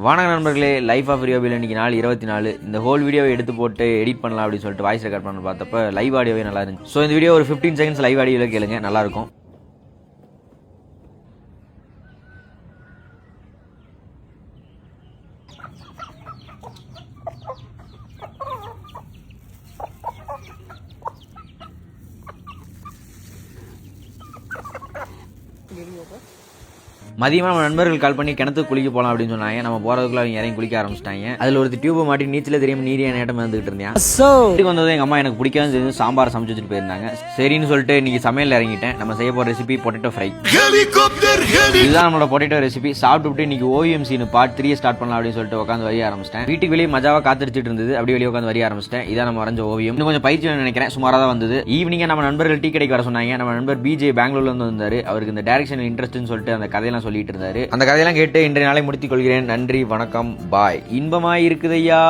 வணக்கம் நண்பர்களே, life of ரியோபில் இன்றைக்கி நாள் 24. இந்த ஹோல் வீடியோவை எடுத்து போட்டு எடிட் பண்ணலாம் அப்படின்னு சொல்லிட்டு வாய்ஸ் ரெக்கார்ட் பண்ண பார்த்தப்ப லைவ் ஆடியோவே நல்லா இருந்துச்சு. ஸோ இந்த வீடியோ ஒரு 15 செகண்ட்ஸ் லைவ் ஆடியோவில் கேளுங்க, நல்லாயிருக்கும். மதியமாக நம்ம நண்பர்கள் கால் பண்ணி கிணத்துக்கு குளிக்க போகலாம் அப்படின்னு சொன்னாங்க. நம்ம போகிறதுக்குள்ள அவங்க இறங்கி குளிக்க ஆரம்பிச்சிட்டாங்க. அதில் ஒரு டியூபை மாட்டி நீச்சலே தெரியாமல் நீரியா நேட்டம் வந்துகிட்டு இருந்தேன். வீட்டுக்கு வந்தது எங்கள் அம்மா எனக்கு பிடிக்காது தெரிஞ்சு சாம்பார் சமைச்சு வச்சுட்டு போயிருந்தாங்க. சரின்னு சொல்லிட்டு இன்னைக்கு சமையல் இறங்கிட்டேன். நம்ம செய்ய போகிற ரெசிபி பொட்டேட்டோ ஃப்ரை. இதுதான் நம்மளோட பொட்டேட்டோ ரெசிபி. சாப்பிட்டு இன்னைக்கு ஓஎம்சின்னு பார்ட் 3 ஸ்டார்ட் பண்ணலாம் அப்படின்னு சொல்லிட்டு உட்காந்து வரைய ஆரம்பிச்சிட்டேன். வீட்டுக்கு வெளியே மஜாவாக காத்திருச்சிட்டு இருந்தது. அப்படியே வெளியே உட்காந்து வரைய ஆரம்பிச்சிட்டேன். இதான் நம்ம வரைஞ்ச ஓவியம். இன்னும் கொஞ்சம் பயிற்சி நினைக்கிறேன், சுமாராக தான் வந்தது. ஈவினிங்காக நம்ம நண்பர்கள் டீ கடைக்கு வர சொன்னாங்க. நம்ம நண்பர் பிஜே பெங்களூர்ல இருந்து வந்தார். அவருக்கு இந்த டைரக்ஷன் இன்ட்ரெஸ்ட்னு சொல்லிட்டு அந்த கதையெல்லாம் சொல்லிட்டு இருந்தாரு. அந்த கதையெல்லாம் கேட்டு இன்றைய நாளை முடித்துக் கொள்கிறேன். நன்றி, வணக்கம், பாய். இன்பமாய் இருக்குதையா.